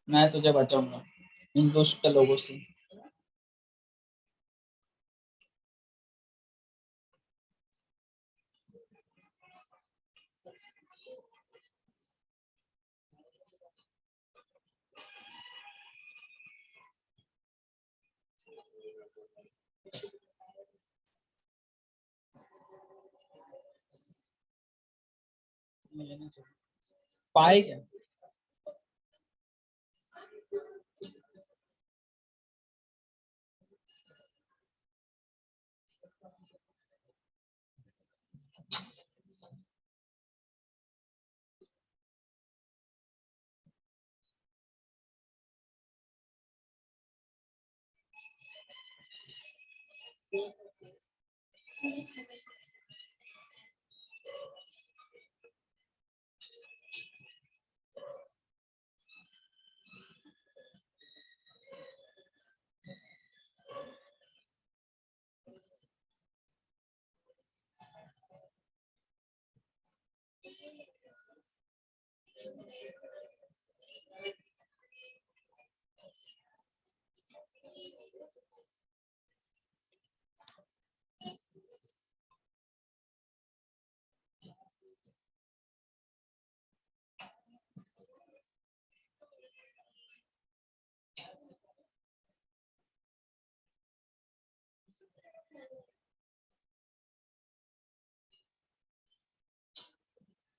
मैं तुझे बचाऊंगा इन दुष्ट लोगों से। पाई क्या?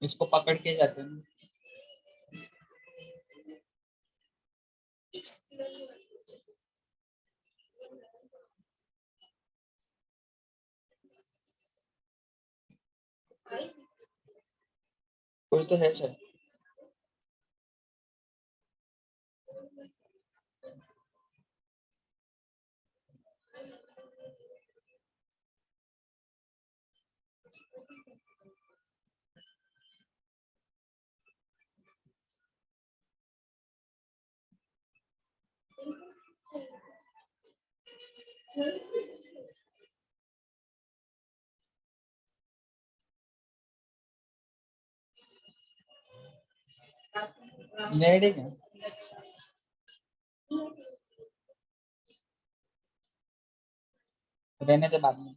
इसको पकड़ के जाते हैं। कोई तो है सर। नेड़ी क्या? रहने के बाद में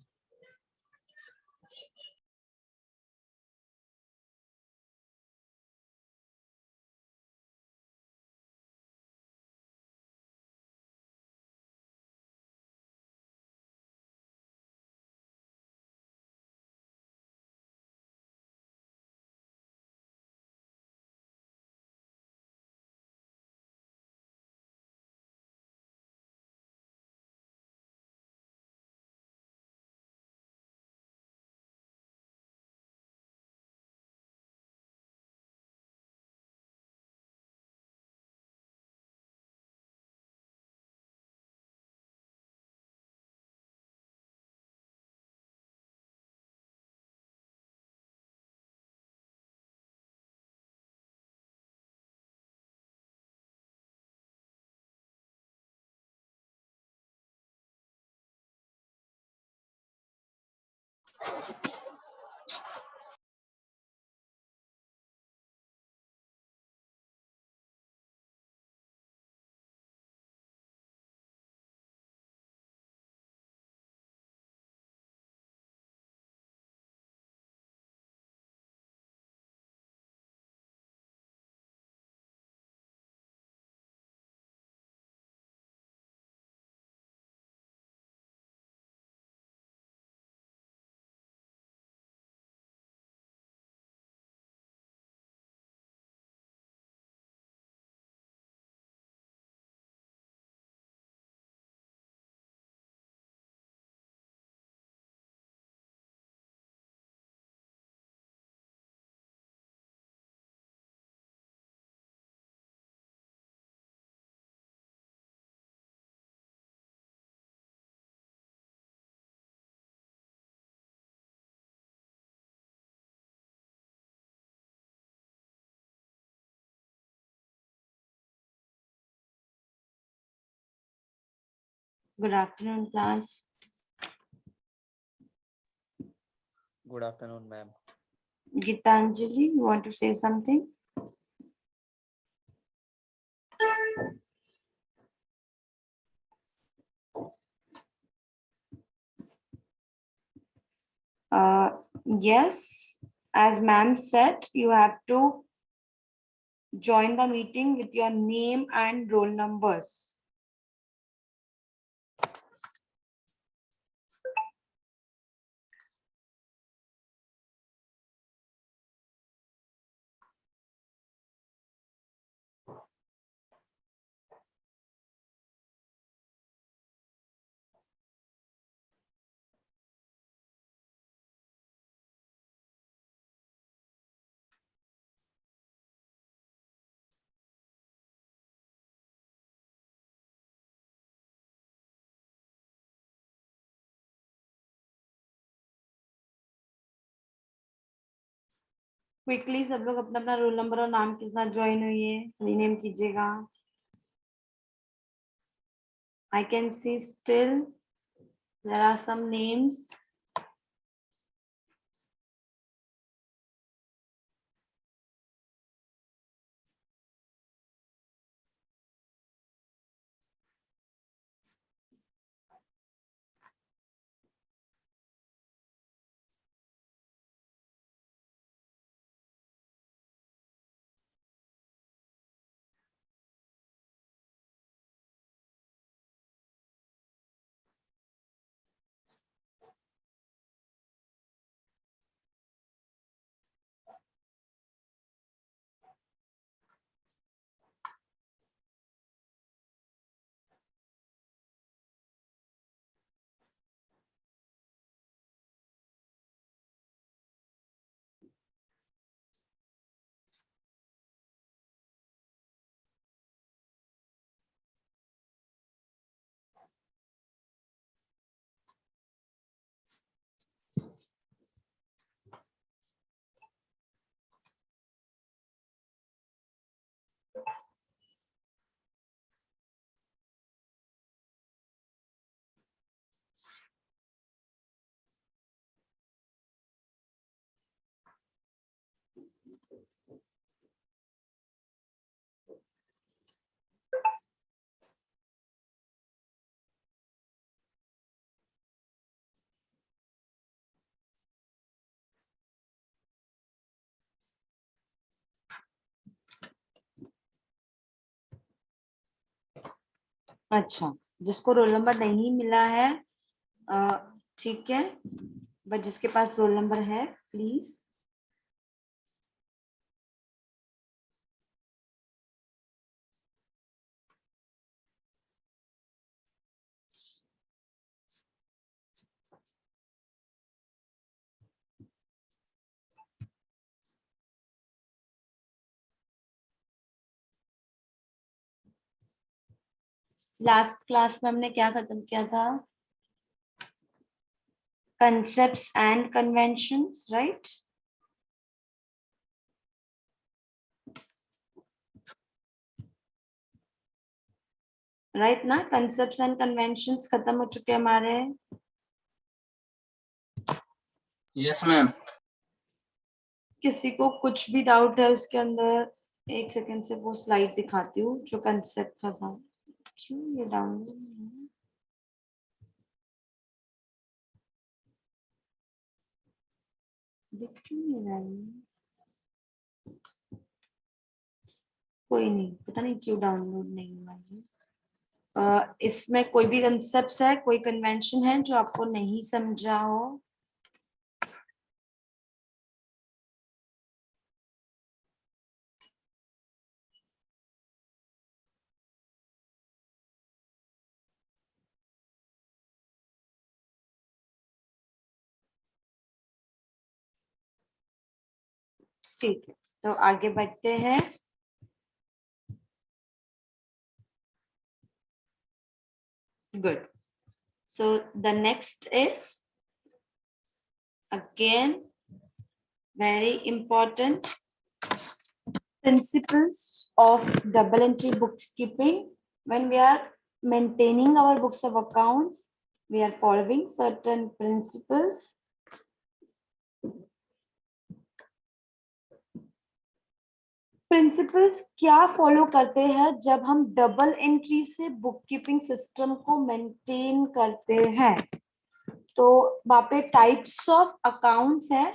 Good afternoon, class. Good afternoon, ma'am. Gitanjali, you want to say something? Yes, as ma'am said, you have to join the meeting with your name and roll numbers. Quickly सब लोग अपना अपना रोल नंबर और नाम के साथ join हुई rename कीजिएगा. I can see still there are some names. अच्छा, जिसको रोल नंबर नहीं मिला है ठीक है, बट जिसके पास रोल नंबर है प्लीज. लास्ट क्लास में हमने क्या खत्म किया था? Concepts and conventions, right? Right ना, concepts and conventions खत्म हो चुके हमारे. Yes, ma'am. किसी को कुछ भी डाउट है उसके अंदर? एक सेकंड से वो स्लाइड दिखाती हूँ जो कंसेप्ट का था. क्यों ये डाउनलोड? दिख क्यों नहीं रहा है? कोई नहीं, पता नहीं क्यों डाउनलोड नहीं हुआ है. इसमें कोई भी कंसेप्ट है, कोई कन्वेंशन है जो आपको नहीं समझा हो? ठीक है, तो आगे बढ़ते हैं. Good. So the next is again very important, principles of double entry bookkeeping when we are maintaining our books of accounts, we are following certain principles. Principles क्या फॉलो करते हैं जब हम डबल एंट्री से बुक कीपिंग सिस्टम को maintain करते हैं? तो वहां पे टाइप्स ऑफ अकाउंट्स है।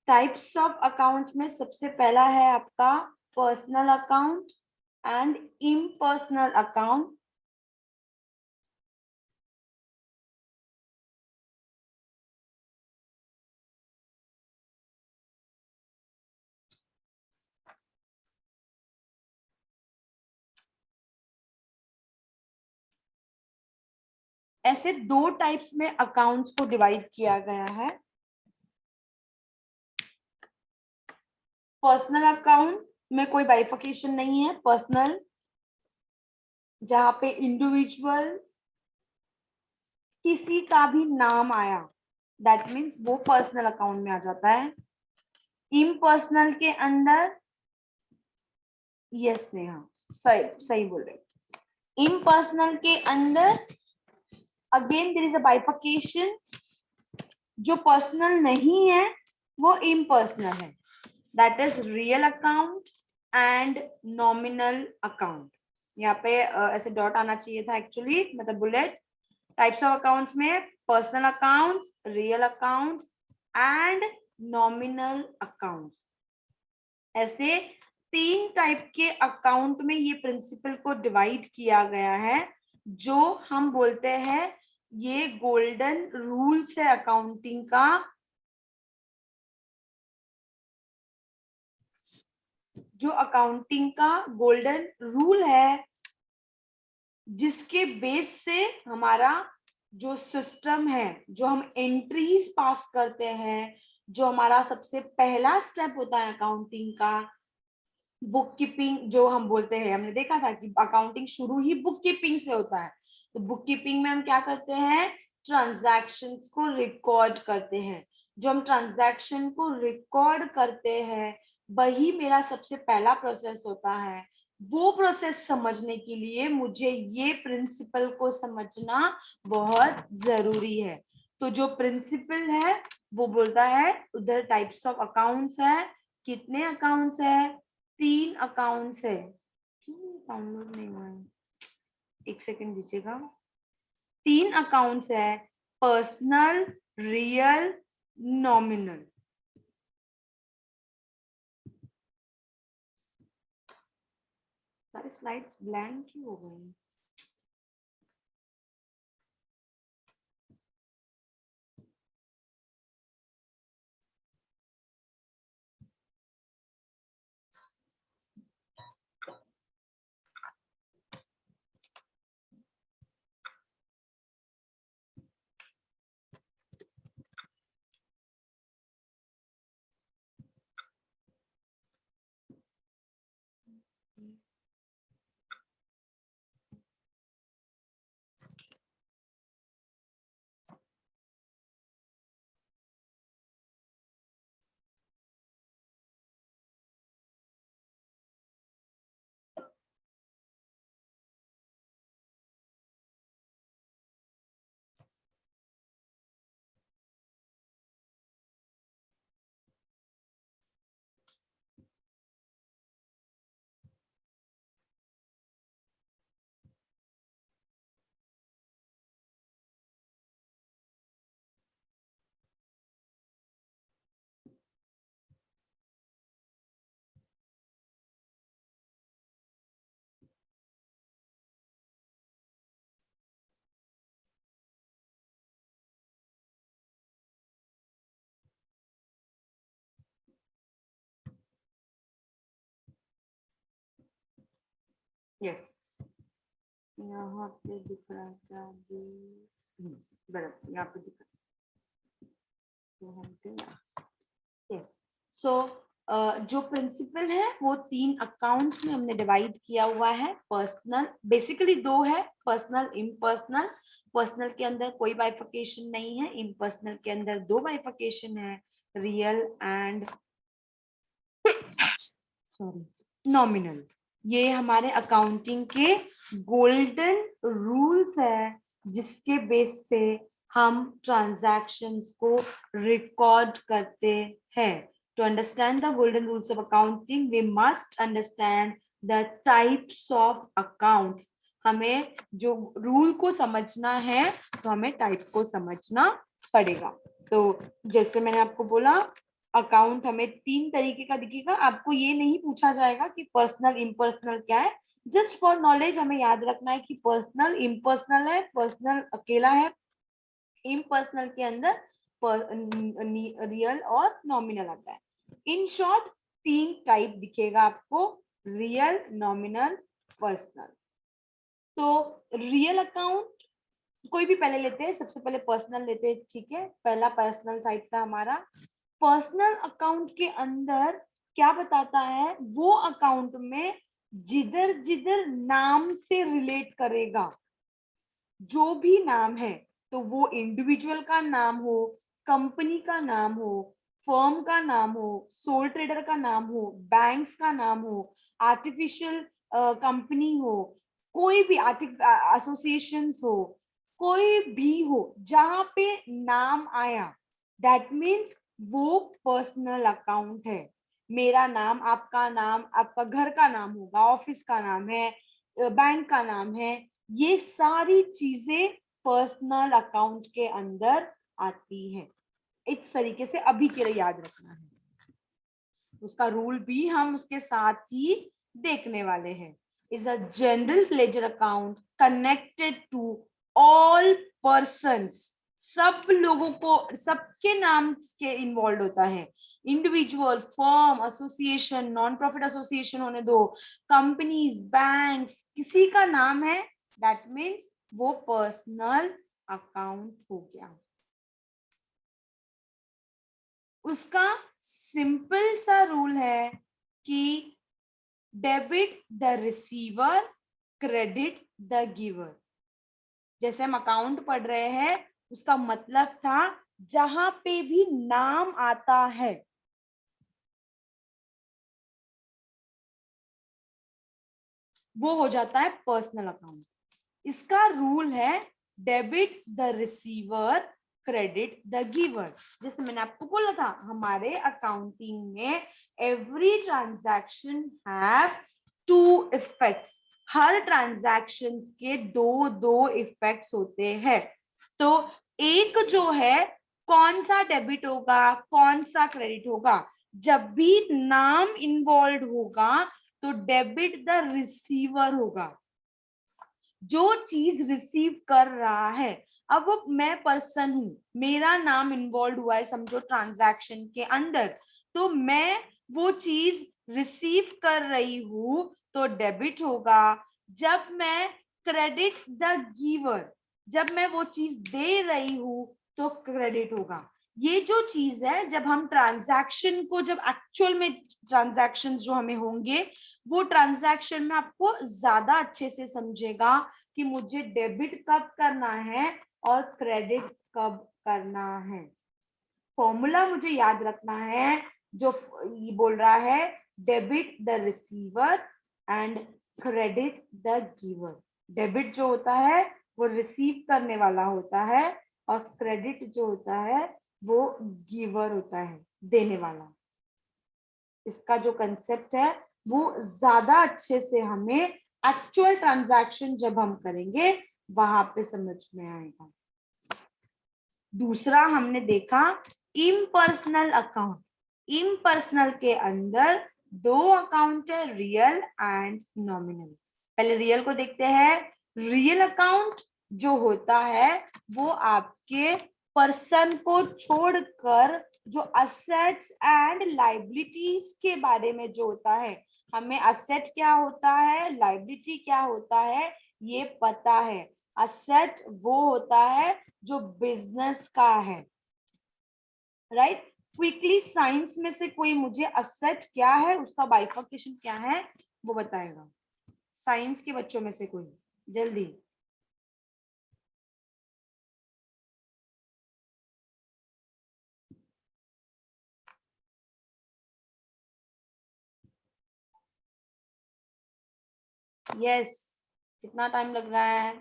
टाइप्स ऑफ अकाउंट्स में सबसे पहला है आपका personal account and impersonal account. ऐसे दो टाइप्स में अकाउंट्स को डिवाइड किया गया है। पर्सनल अकाउंट में कोई बाइफिकेशन नहीं है। पर्सनल जहां पे इंडिविजुअल किसी का भी नाम आया, दैट मीन्स वो पर्सनल अकाउंट में आ जाता है। इम्पर्सनल के अंदर, यस नेहा सही सही बोल रहे। इम्पर्सनल के अंदर again there is a bifurcation. जो पर्सनल नहीं है वो इम्पर्सनल है, that is real account and nominal account. यहाँ पे ऐसे डॉट आना चाहिए था एक्चुअली, मतलब बुलेट। टाइप्स ऑफ अकाउंट्स में personal accounts, real accounts and nominal accounts, ऐसे तीन टाइप के अकाउंट में ये प्रिंसिपल को डिवाइड किया गया है, जो हम बोलते हैं ये गोल्डन रूल्स है अकाउंटिंग का। जो अकाउंटिंग का गोल्डन रूल है, जिसके बेस से हमारा जो सिस्टम है, जो हम एंट्रीज पास करते हैं, जो हमारा सबसे पहला स्टेप होता है अकाउंटिंग का, बुक कीपिंग जो हम बोलते हैं। हमने देखा था कि अकाउंटिंग शुरू ही बुक कीपिंग से होता है। तो बुक कीपिंग में हम क्या करते हैं? ट्रांजैक्शंस को रिकॉर्ड करते हैं। जो हम ट्रांजैक्शन को रिकॉर्ड करते हैं वही मेरा सबसे पहला प्रोसेस होता है। वो प्रोसेस समझने के लिए मुझे ये प्रिंसिपल को समझना बहुत जरूरी है। तो जो प्रिंसिपल है वो बोलता है, उधर टाइप्स ऑफ अकाउंट्स है। कितने अकाउंट्स है? 3 अकाउंट्स है। क्यों डाउनलोड नहीं हुआ है? एक सेकंड दीजिएगा। 3 अकाउंट्स है, पर्सनल, रियल, नॉमिनल। सारे स्लाइड्स ब्लैंक क्यों हो गए? यस, यहाँ पे दिख रहा है क्या? बराबर यहाँ पे दिख रहा है। यस, सो जो प्रिंसिपल है वो 3 अकाउंट में हमने डिवाइड किया हुआ है। पर्सनल बेसिकली 2 है, पर्सनल, इम्पर्सनल। पर्सनल के अंदर कोई बाइफिकेशन नहीं है, इम्पर्सनल के अंदर 2 बाइफिकेशन है, रियल एंड सॉरी नॉमिनल। ये हमारे अकाउंटिंग के गोल्डन रूल्स है जिसके बेस से हम ट्रांजैक्शंस को रिकॉर्ड करते हैं. To understand the golden rules of accounting we must understand the types of accounts. हमें जो रूल को समझना है तो हमें टाइप को समझना पड़ेगा. तो जैसे मैंने आपको बोला, अकाउंट हमें 3 तरीके का दिखेगा. आपको ये नहीं पूछा जाएगा कि पर्सनल इम्पर्सनल क्या है. जस्ट फॉर नॉलेज हमें याद रखना है कि पर्सनल इम्पर्सनल है, पर्सनल अकेला है, इम्पर्सनल के अंदर रियल और नॉमिनल आता है. इन शॉर्ट 3 टाइप दिखेगा आपको, रियल, नॉमिनल, पर्सनल. तो रियल अकाउंट कोई भी पहले लेते हैं. सबसे पहले पर्सनल लेते हैं. ठीक है, पहला पर्सनल टाइप था हमारा. पर्सनल अकाउंट के अंदर क्या बताता है, वो अकाउंट में जिधर जिधर नाम से रिलेट करेगा, जो भी नाम है, तो वो इंडिविजुअल का नाम हो, कंपनी का नाम हो, फर्म का नाम हो, सोल ट्रेडर का नाम हो, बैंक्स का नाम हो, आर्टिफिशियल कंपनी हो, कोई भी एसोसिएशंस हो, कोई भी हो, जहां पे नाम आया, दैट मीन्स वो पर्सनल अकाउंट है. मेरा नाम, आपका नाम, आपका घर का नाम होगा, ऑफिस का नाम है, बैंक का नाम है, ये सारी चीजें पर्सनल अकाउंट के अंदर आती हैं. इस तरीके से अभी के लिए याद रखना है. उसका रूल भी हम उसके साथ ही देखने वाले हैं. Is a general ledger account connected to all persons. सब लोगों को, सबके नाम के इन्वॉल्व होता है. Individual, firm, association, non profit association होने दो, कंपनीज, बैंक्स, किसी का नाम है, दैट मीन्स वो पर्सनल अकाउंट हो गया. उसका सिंपल सा रूल है कि debit the receiver, credit the giver. जैसे हम अकाउंट पढ़ रहे हैं, उसका मतलब था जहां पे भी नाम आता है, वो हो जाता है पर्सनल अकाउंट. इसका रूल है debit the receiver, credit the giver. जैसे मैंने आपको बोला था, हमारे अकाउंटिंग में every transaction have 2 effects. Her transaction के दो इफेक्ट्स होते हैं. तो एक जो है, कौन सा डेबिट होगा, कौन सा क्रेडिट होगा, जब भी नाम इन्वॉल्व होगा तो डेबिट द रिसीवर होगा, जो चीज रिसीव कर रहा है. अब वो मैं पर्सन हूं, मेरा नाम इन्वॉल्व हुआ है समझो ट्रांजैक्शन के अंदर, तो मैं वो चीज रिसीव कर रही हूं तो डेबिट होगा. जब मैं क्रेडिट द गिवर, जब मैं वो चीज दे रही हूं तो क्रेडिट होगा. ये जो चीज है, जब हम ट्रांजैक्शन को, जब एक्चुअल में ट्रांजैक्शन जो हमें होंगे, वो ट्रांजैक्शन में आपको ज्यादा अच्छे से समझेगा कि मुझे डेबिट कब करना है और क्रेडिट कब करना है. फॉर्मूला मुझे याद रखना है, जो ये बोल रहा है debit the receiver and credit the giver. Debit जो होता है वो रिसीव करने वाला होता है, और क्रेडिट जो होता है वो गिवर होता है, देने वाला. इसका जो कंसेप्ट है वो ज्यादा अच्छे से हमें एक्चुअल ट्रांजैक्शन जब हम करेंगे वहां पे समझ में आएगा. दूसरा हमने देखा इम्पर्सनल अकाउंट. इम्पर्सनल के अंदर 2 अकाउंट है, रियल एंड नॉमिनल. पहले रियल को देखते हैं. रियल अकाउंट जो होता है वो आपके पर्सन को छोड़कर जो असेट्स एंड लाइबिलिटीज के बारे में जो होता है, हमें असेट क्या होता है, लाइबिलिटी क्या होता है, ये पता है. असेट वो होता है जो बिजनेस का है, राइट. क्विकली साइंस में से कोई मुझे असेट क्या है, उसका बाइफर्केशन क्या है, वो बताएगा. साइंस के बच्चों में से कोई जल्दी. यस, कितना टाइम लग रहा है?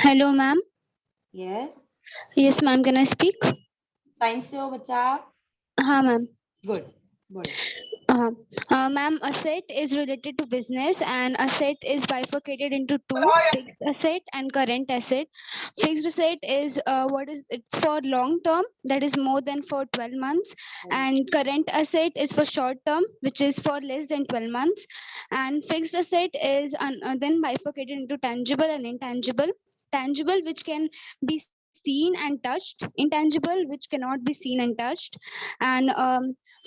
Hello, ma'am. Yes, Yes, ma'am. Can I speak? Science से हो बच्चा आप? हाँ, ma'am. गुड, बोलो. Ma'am, asset is related to business, and asset is bifurcated into two: fixed asset and current asset. Fixed asset is it's for long term, that is more than for 12 months, and current asset is for short term, which is for less than 12 months. And fixed asset is then bifurcated into tangible and intangible. Tangible, which can be seen and touched; intangible, which cannot be seen and touched. And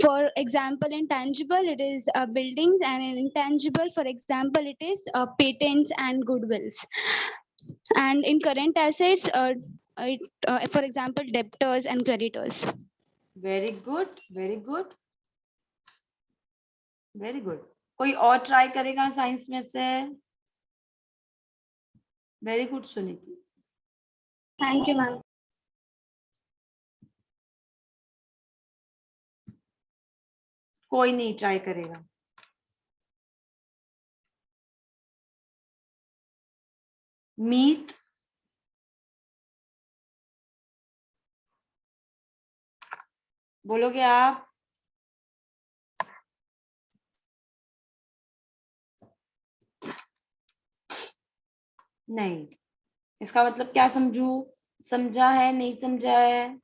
for example, in tangible, it is buildings, and in intangible, for example, it is patents and goodwills. And in current assets, for example, debtors and creditors. Very good, very good, very good. कोई और try करेगा science में से? Very good Suniti. Thank you, ma'am. कोई नहीं try करेगा. Meet, बोलोगे आप? नहीं. इसका मतलब क्या समझू? समझा है, नहीं समझा है?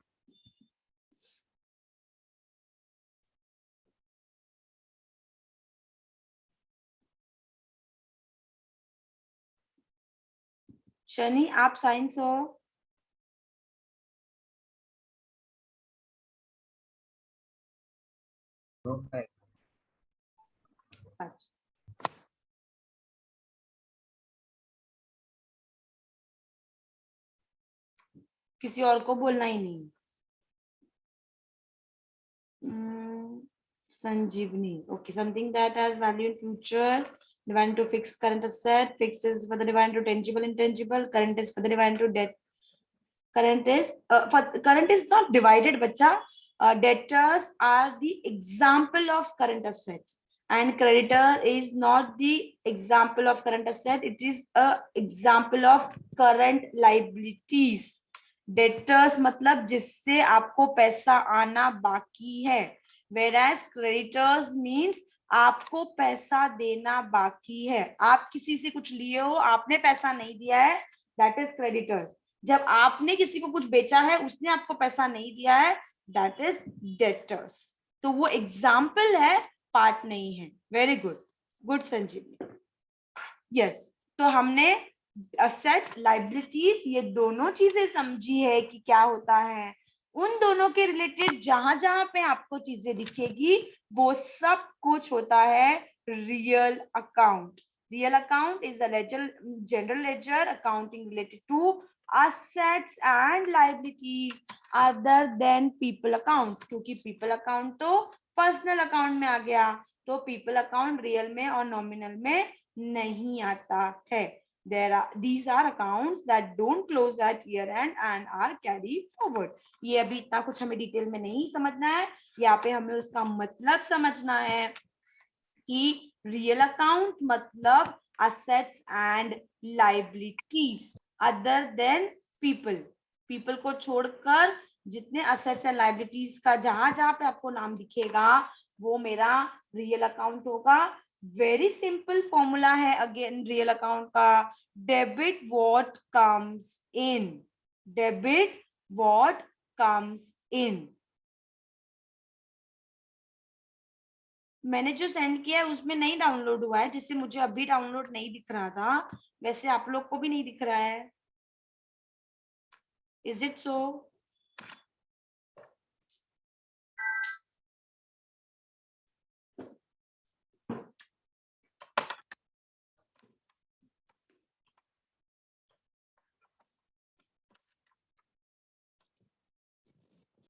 शनि, आप साइंस हो? अच्छा. किसी और को बोलना ही नहीं. Sanjeevani. Okay, something that has value in future. Divided to fixed current asset. Fixed is further divided to tangible, intangible. Current is further divided to debt. Current is not divided, bacha. Debtors are the example of current assets, and creditor is not the example of current asset. It is a example of current liabilities. Debtors मतलब जिससे आपको पैसा आना बाकी है, whereas creditors means आपको पैसा देना बाकी है. आप किसी से कुछ लिए हो, आपने पैसा नहीं दिया है, that is creditors. जब आपने किसी को कुछ बेचा है, उसने आपको पैसा नहीं दिया है, that is debtors. तो वो एग्जाम्पल है, पार्ट नहीं है. वेरी गुड, गुड संजीवनी. यस, तो हमने असेट, लाइबिलिटीज, ये दोनों चीजें समझी है कि क्या होता है. उन दोनों के रिलेटेड जहां जहां पे आपको चीजें दिखेगी, वो सब कुछ होता है real account. Real account is the ledger, general ledger accounting related to assets and liabilities other than people accounts. क्योंकि people account तो पर्सनल अकाउंट में आ गया, तो people account रियल में और नॉमिनल में नहीं आता है. These are accounts that don't close at year end and are carried forward. ये अभी इतना कुछ हमें डिटेल में नहीं समझना है, यहाँ पे हमें उसका मतलब समझना है कि रियल अकाउंट मतलब assets and liabilities other than people. people को छोड़कर जितने assets and liabilities का जहां जहां पे आपको नाम दिखेगा, वो मेरा रियल अकाउंट होगा. वेरी सिंपल फॉर्मूला है अगेन रियल अकाउंट का. Debit what comes in. Debit what comes in. मैंने जो सेंड किया है उसमें नहीं डाउनलोड हुआ है, जिससे मुझे अभी डाउनलोड नहीं दिख रहा था, वैसे आप लोग को भी नहीं दिख रहा है. Is it so?